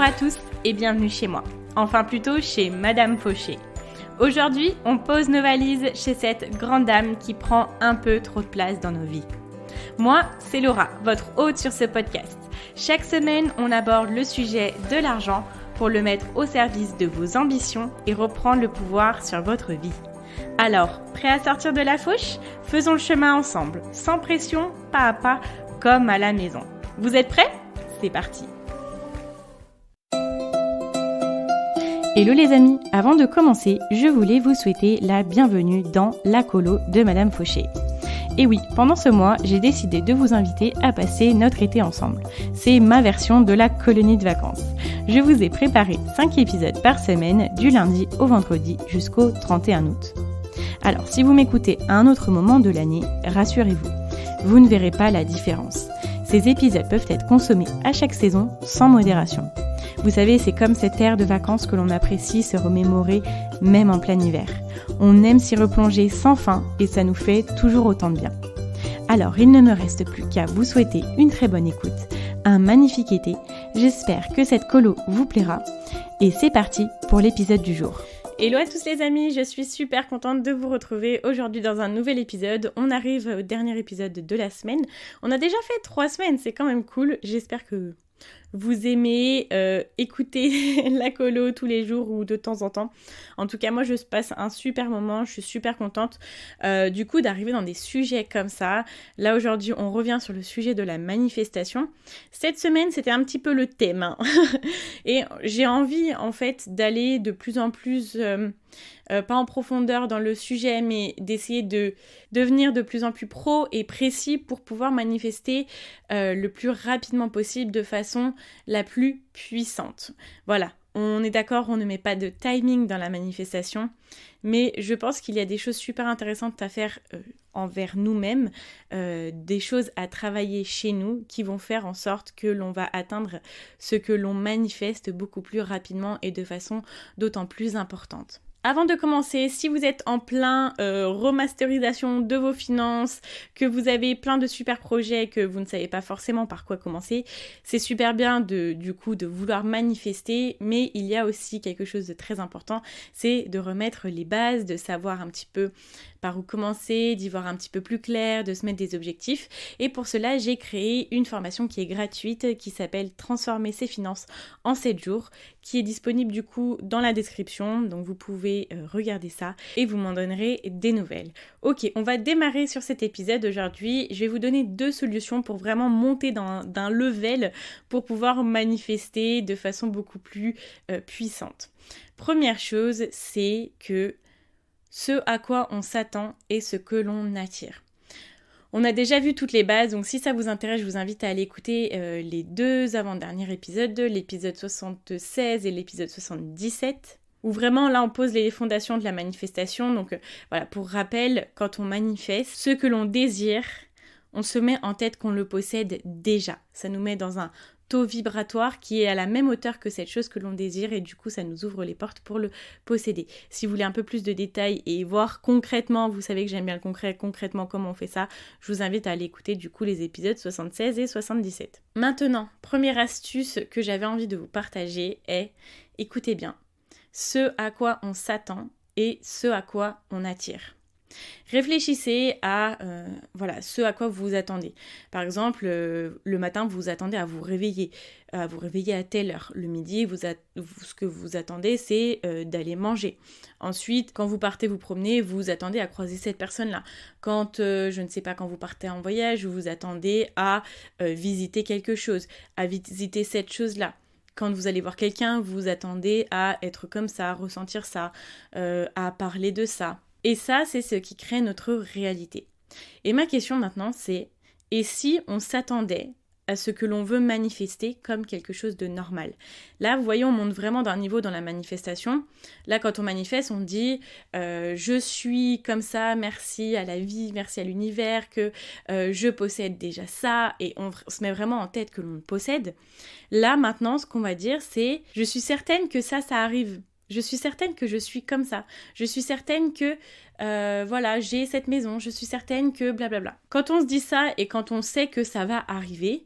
Bonjour à tous et bienvenue chez moi. Enfin plutôt chez Madame Fauché. Aujourd'hui, on pose nos valises chez cette grande dame qui prend un peu trop de place dans nos vies. Moi, c'est Laura, votre hôte sur ce podcast. Chaque semaine, on aborde le sujet de l'argent pour le mettre au service de vos ambitions et reprendre le pouvoir sur votre vie. Alors, prêt à sortir de la fauche ? Faisons le chemin ensemble, sans pression, pas à pas, comme à la maison. Vous êtes prêts ? C'est parti. Hello les amis, avant de commencer, je voulais vous souhaiter la bienvenue dans la colo de Madame Fauché. Et oui, pendant ce mois, j'ai décidé de vous inviter à passer notre été ensemble. C'est ma version de la colonie de vacances. Je vous ai préparé 5 épisodes par semaine, du lundi au vendredi jusqu'au 31 août. Alors, si vous m'écoutez à un autre moment de l'année, rassurez-vous, vous ne verrez pas la différence. Ces épisodes peuvent être consommés à chaque saison, sans modération. Vous savez, c'est comme cette ère de vacances que l'on apprécie se remémorer, même en plein hiver. On aime s'y replonger sans fin et ça nous fait toujours autant de bien. Alors, il ne me reste plus qu'à vous souhaiter une très bonne écoute, un magnifique été. J'espère que cette colo vous plaira. Et c'est parti pour l'épisode du jour. Hello à tous les amis, je suis super contente de vous retrouver aujourd'hui dans un nouvel épisode. On arrive au dernier épisode de la semaine. On a déjà fait 3 semaines, c'est quand même cool. J'espère que vous aimez écouter la colo tous les jours ou de temps en temps. En tout cas, moi, je passe un super moment. Je suis super contente du coup d'arriver dans des sujets comme ça. Là, aujourd'hui, on revient sur le sujet de la manifestation. Cette semaine, c'était un petit peu le thème. Hein. Et j'ai envie, en fait, d'aller de plus en plus... pas en profondeur dans le sujet, mais d'essayer de devenir de plus en plus pro et précis pour pouvoir manifester le plus rapidement possible de façon la plus puissante. Voilà, on est d'accord, on ne met pas de timing dans la manifestation, mais je pense qu'il y a des choses super intéressantes à faire envers nous-mêmes, des choses à travailler chez nous qui vont faire en sorte que l'on va atteindre ce que l'on manifeste beaucoup plus rapidement et de façon d'autant plus importante. Avant de commencer, si vous êtes en plein remasterisation de vos finances, que vous avez plein de super projets, que vous ne savez pas forcément par quoi commencer, c'est super bien de vouloir manifester, mais il y a aussi quelque chose de très important, c'est de remettre les bases, de savoir un petit peu par où commencer, d'y voir un petit peu plus clair, de se mettre des objectifs. Et pour cela, j'ai créé une formation qui est gratuite, qui s'appelle Transformer ses finances en 7 jours, qui est disponible du coup dans la description. Donc vous pouvez regarder ça et vous m'en donnerez des nouvelles. Ok, on va démarrer sur cet épisode aujourd'hui. Je vais vous donner 2 solutions pour vraiment monter d'un level pour pouvoir manifester de façon beaucoup plus puissante. Première chose, c'est que ce à quoi on s'attend et ce que l'on attire. On a déjà vu toutes les bases, donc si ça vous intéresse, je vous invite à aller écouter les 2 avant-derniers épisodes, l'épisode 76 et l'épisode 77, où vraiment là on pose les fondations de la manifestation. Donc voilà, pour rappel, quand on manifeste, ce que l'on désire, on se met en tête qu'on le possède déjà. Ça nous met dans un taux vibratoire qui est à la même hauteur que cette chose que l'on désire et du coup ça nous ouvre les portes pour le posséder. Si vous voulez un peu plus de détails et voir concrètement, vous savez que j'aime bien le concret, concrètement comment on fait ça, je vous invite à aller écouter du coup les épisodes 76 et 77. Maintenant, première astuce que j'avais envie de vous partager est, écoutez bien, ce à quoi on s'attend et ce à quoi on attire. Réfléchissez à ce à quoi vous vous attendez. Par exemple, le matin, vous vous attendez à vous réveiller à telle heure. Le midi, ce que vous attendez, c'est d'aller manger. Ensuite, quand vous partez vous promener, vous vous attendez à croiser cette personne-là. Quand, quand vous partez en voyage, vous vous attendez à visiter quelque chose, à visiter cette chose-là. Quand vous allez voir quelqu'un, vous vous attendez à être comme ça, à ressentir ça, à parler de ça. Et ça, c'est ce qui crée notre réalité. Et ma question maintenant, c'est, et si on s'attendait à ce que l'on veut manifester comme quelque chose de normal? Là, vous voyez, on monte vraiment d'un niveau dans la manifestation. Là, quand on manifeste, on dit je suis comme ça, merci à la vie, merci à l'univers, que je possède déjà ça, et on se met vraiment en tête que l'on le possède. Là, maintenant, ce qu'on va dire, c'est je suis certaine que ça arrive. Je suis certaine que je suis comme ça. Je suis certaine que, j'ai cette maison. Je suis certaine que blablabla. Quand on se dit ça et quand on sait que ça va arriver,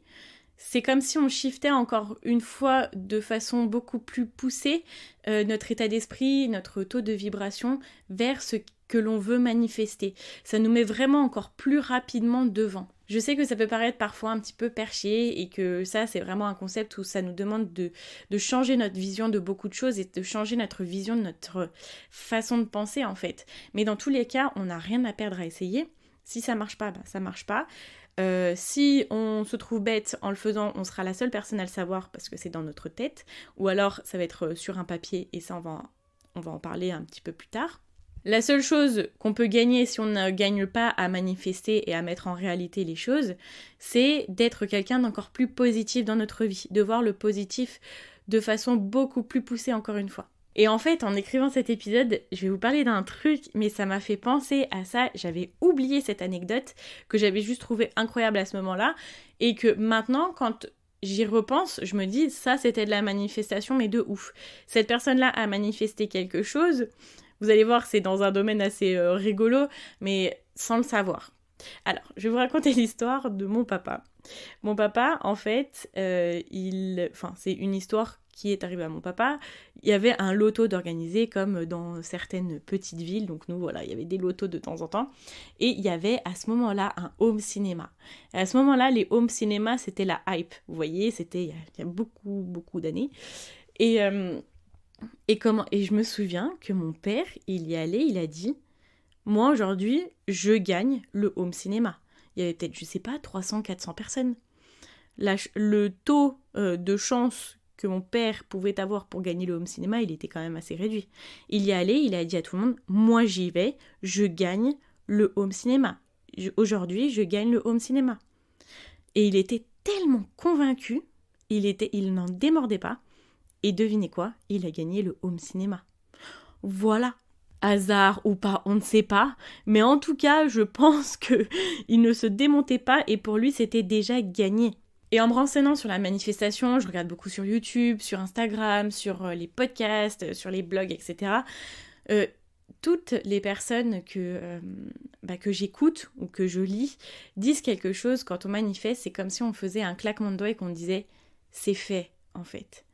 c'est comme si on shiftait encore une fois de façon beaucoup plus poussée notre état d'esprit, notre taux de vibration vers ce que l'on veut manifester. Ça nous met vraiment encore plus rapidement devant. Je sais que ça peut paraître parfois un petit peu perché et que ça, c'est vraiment un concept où ça nous demande de changer notre vision de beaucoup de choses et de changer notre vision de notre façon de penser en fait. Mais dans tous les cas, on n'a rien à perdre à essayer. Si ça marche pas, ça marche pas. Si on se trouve bête en le faisant, on sera la seule personne à le savoir parce que c'est dans notre tête. Ou alors, ça va être sur un papier et ça, on va en parler un petit peu plus tard. La seule chose qu'on peut gagner si on ne gagne pas à manifester et à mettre en réalité les choses, c'est d'être quelqu'un d'encore plus positif dans notre vie, de voir le positif de façon beaucoup plus poussée encore une fois. Et en fait, en écrivant cet épisode, je vais vous parler d'un truc, mais ça m'a fait penser à ça. J'avais oublié cette anecdote que j'avais juste trouvée incroyable à ce moment-là et que maintenant, quand j'y repense, je me dis, ça c'était de la manifestation, mais de ouf. Cette personne-là a manifesté quelque chose. Vous allez voir, c'est dans un domaine assez rigolo, mais sans le savoir. Alors, je vais vous raconter l'histoire de mon papa. Mon papa, en fait, c'est une histoire qui est arrivée à mon papa. Il y avait un loto d'organiser comme dans certaines petites villes. Donc nous, voilà, il y avait des lotos de temps en temps. Et il y avait à ce moment-là un home cinéma. Et à ce moment-là, les home cinéma, c'était la hype. Vous voyez, c'était il y a beaucoup, beaucoup d'années. Et je me souviens que mon père, il y allait, il a dit « Moi, aujourd'hui, je gagne le home cinéma. » Il y avait peut-être, je sais pas, 300-400 personnes. Le taux de chance que mon père pouvait avoir pour gagner le home cinéma, il était quand même assez réduit. Il y allait, il a dit à tout le monde « Moi, j'y vais, je gagne le home cinéma. Aujourd'hui, je gagne le home cinéma. » Et il était tellement convaincu, il n'en démordait pas. Et devinez quoi ? Il a gagné le home cinéma. Voilà. Hasard ou pas, on ne sait pas. Mais en tout cas, je pense qu'il ne se démontait pas et pour lui, c'était déjà gagné. Et en me renseignant sur la manifestation, je regarde beaucoup sur YouTube, sur Instagram, sur les podcasts, sur les blogs, etc. Toutes les personnes que j'écoute ou que je lis disent quelque chose quand on manifeste. C'est comme si on faisait un claquement de doigts et qu'on disait « c'est fait » en fait.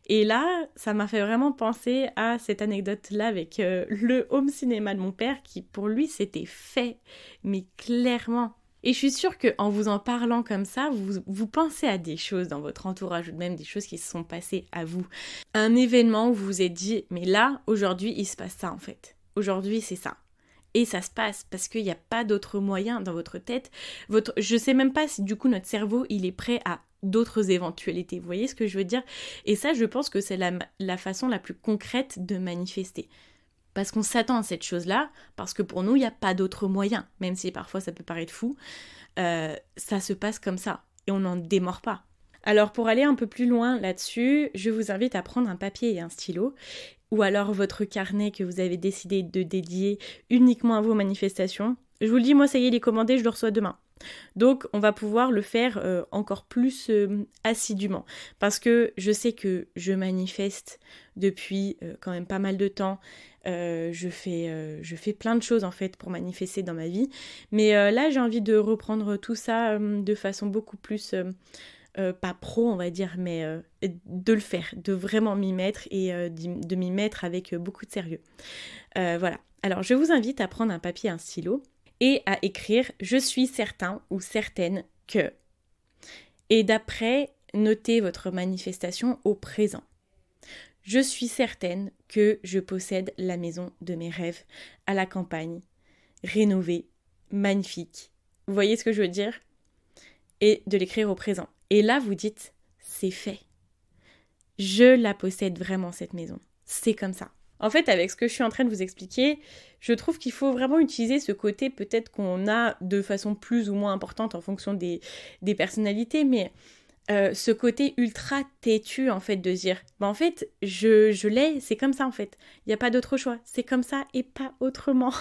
Et là, ça m'a fait vraiment penser à cette anecdote-là avec le home cinéma de mon père qui, pour lui, c'était fait, mais clairement. Et je suis sûre qu'en vous en parlant comme ça, vous pensez à des choses dans votre entourage ou même des choses qui se sont passées à vous. Un événement où vous vous êtes dit, mais là, aujourd'hui, il se passe ça en fait. Aujourd'hui, c'est ça. Et ça se passe parce qu'il n'y a pas d'autre moyen dans votre tête. Je sais même pas si du coup notre cerveau, il est prêt à d'autres éventualités. Vous voyez ce que je veux dire ? Et ça, je pense que c'est la façon la plus concrète de manifester. Parce qu'on s'attend à cette chose-là, parce que pour nous, il n'y a pas d'autre moyen. Même si parfois ça peut paraître fou, ça se passe comme ça. Et on n'en démord pas. Alors pour aller un peu plus loin là-dessus, je vous invite à prendre un papier et un stylo, ou alors votre carnet que vous avez décidé de dédier uniquement à vos manifestations. Je vous le dis, moi ça y est, il est commandé, je le reçois demain. Donc on va pouvoir le faire encore plus assidûment parce que je sais que je manifeste depuis quand même pas mal de temps. Je fais plein de choses en fait pour manifester dans ma vie, mais là j'ai envie de reprendre tout ça de façon beaucoup plus pas pro on va dire, mais de le faire, de vraiment m'y mettre et de m'y mettre avec beaucoup de sérieux. Voilà, alors je vous invite à prendre un papier et un stylo et à écrire « Je suis certain ou certaine que ». Et d'après, notez votre manifestation au présent. Je suis certaine que je possède la maison de mes rêves à la campagne, rénovée, magnifique. Vous voyez ce que je veux dire ? Et de l'écrire au présent. Et là, vous dites « c'est fait ». Je la possède vraiment cette maison. C'est comme ça. En fait, avec ce que je suis en train de vous expliquer, je trouve qu'il faut vraiment utiliser ce côté peut-être qu'on a de façon plus ou moins importante en fonction des personnalités, mais ce côté ultra têtu en fait de dire en fait je l'ai, c'est comme ça en fait, il n'y a pas d'autre choix, c'est comme ça et pas autrement.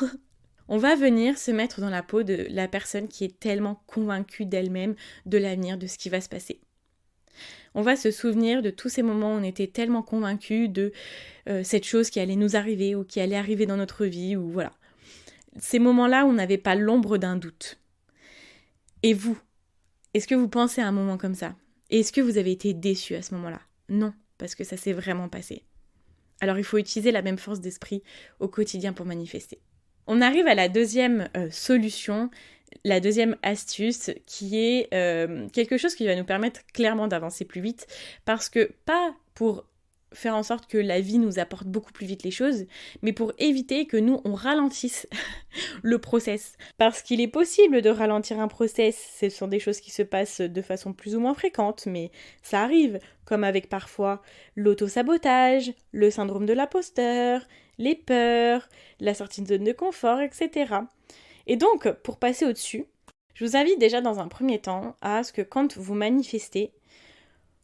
On va venir se mettre dans la peau de la personne qui est tellement convaincue d'elle-même, de l'avenir, de ce qui va se passer. On va se souvenir de tous ces moments où on était tellement convaincus de cette chose qui allait nous arriver ou qui allait arriver dans notre vie, ou voilà. Ces moments-là où on n'avait pas l'ombre d'un doute. Et vous, est-ce que vous pensez à un moment comme ça ? Et est-ce que vous avez été déçu à ce moment-là? Non, parce que ça s'est vraiment passé. Alors il faut utiliser la même force d'esprit au quotidien pour manifester. On arrive à la deuxième solution, la deuxième astuce qui est quelque chose qui va nous permettre clairement d'avancer plus vite, parce que pas pour faire en sorte que la vie nous apporte beaucoup plus vite les choses, mais pour éviter que nous, on ralentisse le process. Parce qu'il est possible de ralentir un process, ce sont des choses qui se passent de façon plus ou moins fréquente, mais ça arrive, comme avec parfois l'auto-sabotage, le syndrome de l'imposteur, les peurs, la sortie de zone de confort, etc. Et donc, pour passer au-dessus, je vous invite déjà dans un premier temps à ce que quand vous manifestez,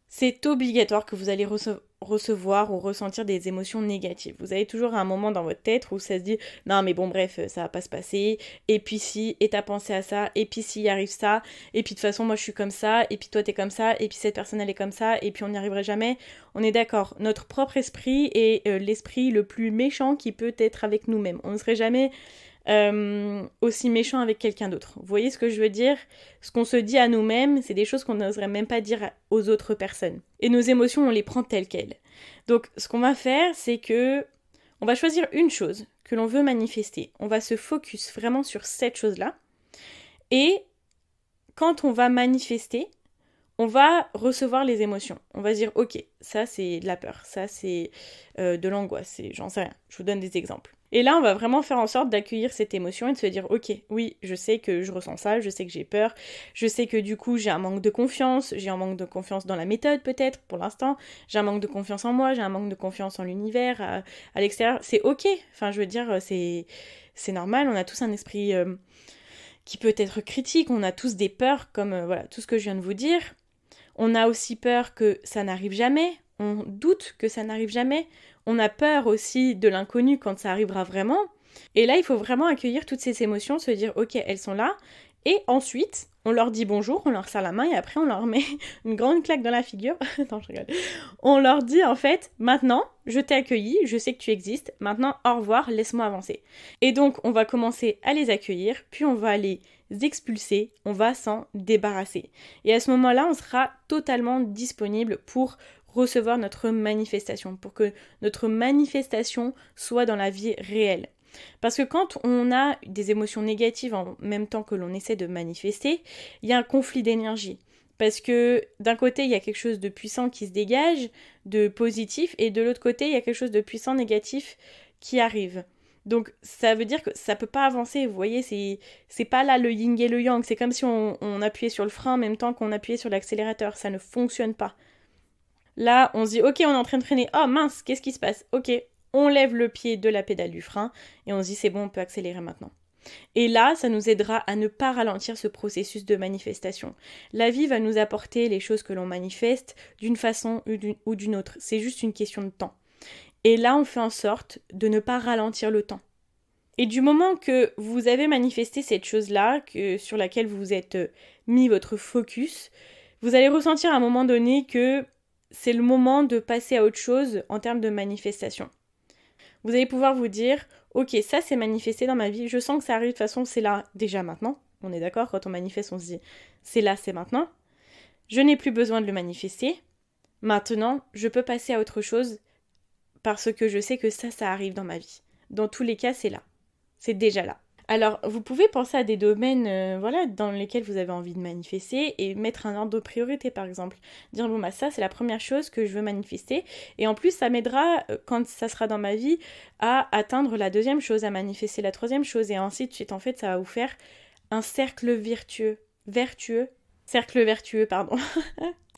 c'est obligatoire que vous allez recevoir ou ressentir des émotions négatives. Vous avez toujours un moment dans votre tête où ça se dit « Non mais bon bref, ça va pas se passer, et puis si, et t'as pensé à ça, et puis s'il arrive ça, et puis de toute façon moi je suis comme ça, et puis toi t'es comme ça, et puis cette personne elle est comme ça, et puis on n'y arriverait jamais. » On est d'accord, notre propre esprit est l'esprit le plus méchant qui peut être avec nous-mêmes. On ne serait jamais aussi méchant avec quelqu'un d'autre. Vous voyez ce que je veux dire? Ce qu'on se dit à nous-mêmes, c'est des choses qu'on n'oserait même pas dire aux autres personnes. Et nos émotions, on les prend telles quelles. Donc, ce qu'on va faire, c'est que on va choisir une chose que l'on veut manifester. On va se focus vraiment sur cette chose-là. Et quand on va manifester, on va recevoir les émotions. On va dire, ok, ça c'est de la peur, ça c'est de l'angoisse, j'en sais rien. Je vous donne des exemples. Et là, on va vraiment faire en sorte d'accueillir cette émotion et de se dire, ok, oui, je sais que je ressens ça, je sais que j'ai peur, je sais que du coup, j'ai un manque de confiance dans la méthode peut-être, pour l'instant, j'ai un manque de confiance en moi, j'ai un manque de confiance en l'univers, à l'extérieur, c'est ok, enfin, je veux dire, c'est normal, on a tous un esprit qui peut être critique, on a tous des peurs, comme voilà, tout ce que je viens de vous dire. On a aussi peur que ça n'arrive jamais, on doute que ça n'arrive jamais, on a peur aussi de l'inconnu quand ça arrivera vraiment. Et là, il faut vraiment accueillir toutes ces émotions, se dire ok, elles sont là, et ensuite, on leur dit bonjour, on leur serre la main, et après on leur met une grande claque dans la figure. Non, je rigole. On leur dit en fait, maintenant, je t'ai accueilli, je sais que tu existes, maintenant, au revoir, laisse-moi avancer. Et donc, on va commencer à les accueillir, puis on va les expulser, on va s'en débarrasser. Et à ce moment-là, on sera totalement disponible pour recevoir notre manifestation, pour que notre manifestation soit dans la vie réelle. Parce que quand on a des émotions négatives en même temps que l'on essaie de manifester, il y a un conflit d'énergie. Parce que d'un côté, il y a quelque chose de puissant qui se dégage, de positif, et de l'autre côté, il y a quelque chose de puissant négatif qui arrive. Donc ça veut dire que ça peut pas avancer, vous voyez, c'est pas là le yin et le yang, c'est comme si on appuyait sur le frein en même temps qu'on appuyait sur l'accélérateur, ça ne fonctionne pas. Là, on se dit, ok, on est en train de freiner, oh mince, qu'est-ce qui se passe? Ok, on lève le pied de la pédale du frein, et on se dit, c'est bon, on peut accélérer maintenant. Et là, ça nous aidera à ne pas ralentir ce processus de manifestation. La vie va nous apporter les choses que l'on manifeste d'une façon ou d'une autre, c'est juste une question de temps. Et là, on fait en sorte de ne pas ralentir le temps. Et du moment que vous avez manifesté cette chose-là, sur laquelle vous vous êtes mis votre focus, vous allez ressentir à un moment donné que c'est le moment de passer à autre chose en termes de manifestation. Vous allez pouvoir vous dire, ok, ça c'est manifesté dans ma vie, je sens que ça arrive, de toute façon c'est là déjà maintenant. On est d'accord, quand on manifeste, on se dit, c'est là, c'est maintenant. Je n'ai plus besoin de le manifester. Maintenant, je peux passer à autre chose parce que je sais que ça arrive dans ma vie. Dans tous les cas, c'est là. C'est déjà là. Alors, vous pouvez penser à des domaines dans lesquels vous avez envie de manifester et mettre un ordre de priorité, par exemple. Dire, bon, ça, c'est la première chose que je veux manifester. Et en plus, ça m'aidera, quand ça sera dans ma vie, à atteindre la deuxième chose, à manifester la troisième chose. Et ainsi de suite. En fait, ça va vous faire un cercle cercle vertueux, pardon.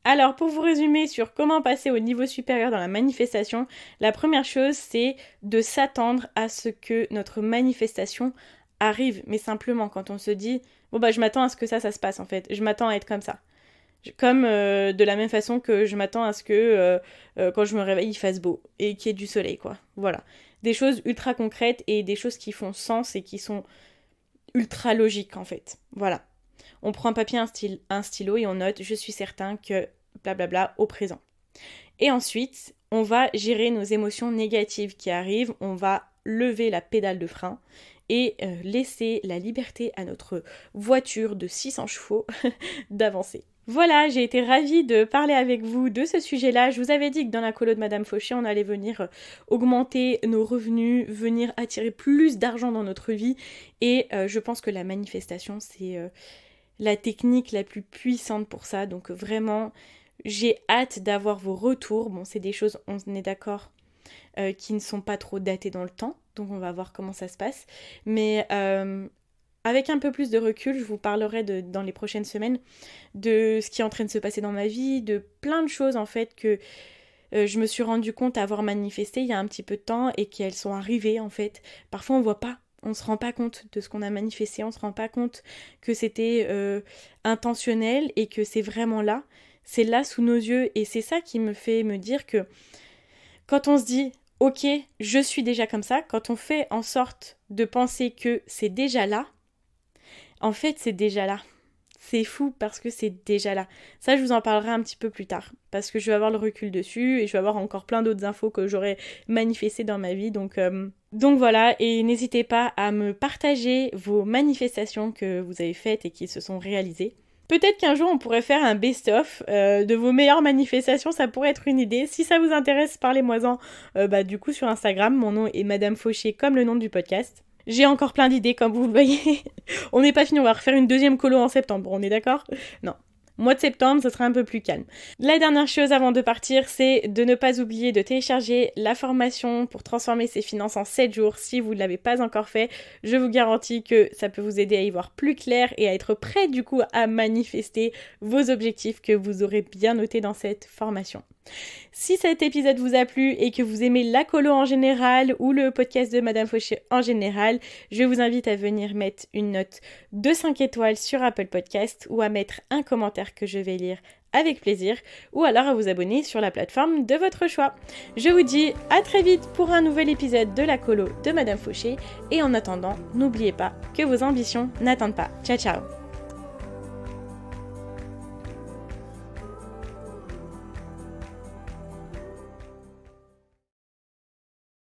Alors, pour vous résumer sur comment passer au niveau supérieur dans la manifestation, la première chose, c'est de s'attendre à ce que notre manifestation arrive, mais simplement quand on se dit je m'attends à ce que ça se passe en fait, je m'attends à être comme ça. Comme de la même façon que je m'attends à ce que quand je me réveille il fasse beau et qu'il y ait du soleil quoi. Voilà. Des choses ultra concrètes et des choses qui font sens et qui sont ultra logiques en fait. Voilà. On prend un papier, un stylo et on note je suis certain que blablabla au présent. Et ensuite, on va gérer nos émotions négatives qui arrivent, on va lever la pédale de frein et laisser la liberté à notre voiture de 600 chevaux d'avancer. Voilà, j'ai été ravie de parler avec vous de ce sujet-là. Je vous avais dit que dans la colo de Madame Fauché, on allait venir augmenter nos revenus, venir attirer plus d'argent dans notre vie. Et je pense que la manifestation, c'est la technique la plus puissante pour ça. Donc vraiment, j'ai hâte d'avoir vos retours. Bon, c'est des choses, on est d'accord, qui ne sont pas trop datées dans le temps. Donc on va voir comment ça se passe. Mais avec un peu plus de recul, je vous parlerai dans les prochaines semaines de ce qui est en train de se passer dans ma vie, de plein de choses en fait que je me suis rendu compte avoir manifesté il y a un petit peu de temps et qu'elles sont arrivées en fait. Parfois on voit pas, on se rend pas compte de ce qu'on a manifesté, on se rend pas compte que c'était intentionnel et que c'est vraiment là. C'est là sous nos yeux et c'est ça qui me fait me dire que quand on se dit ok, je suis déjà comme ça, quand on fait en sorte de penser que c'est déjà là, en fait, c'est déjà là. C'est fou parce que c'est déjà là. Ça, je vous en parlerai un petit peu plus tard. Parce que je vais avoir le recul dessus et je vais avoir encore plein d'autres infos que j'aurais manifestées dans ma vie. Donc voilà, et n'hésitez pas à me partager vos manifestations que vous avez faites et qui se sont réalisées. Peut-être qu'un jour on pourrait faire un best-of de vos meilleures manifestations, ça pourrait être une idée. Si ça vous intéresse, parlez-moi-en du coup sur Instagram. Mon nom est Madame Fauché comme le nom du podcast. J'ai encore plein d'idées, comme vous le voyez. On n'est pas fini, on va refaire une deuxième colo en septembre, on est d'accord ? Non. Mois de septembre, ce sera un peu plus calme. La dernière chose avant de partir, c'est de ne pas oublier de télécharger la formation pour transformer ses finances en 7 jours. Si vous ne l'avez pas encore fait, je vous garantis que ça peut vous aider à y voir plus clair et à être prêt du coup à manifester vos objectifs que vous aurez bien notés dans cette formation. Si cet épisode vous a plu et que vous aimez la colo en général ou le podcast de Madame Fauché en général, je vous invite à venir mettre une note de 5 étoiles sur Apple Podcast ou à mettre un commentaire que je vais lire avec plaisir ou alors à vous abonner sur la plateforme de votre choix. Je vous dis à très vite pour un nouvel épisode de la colo de Madame Fauché et en attendant, n'oubliez pas que vos ambitions n'attendent pas. Ciao ciao!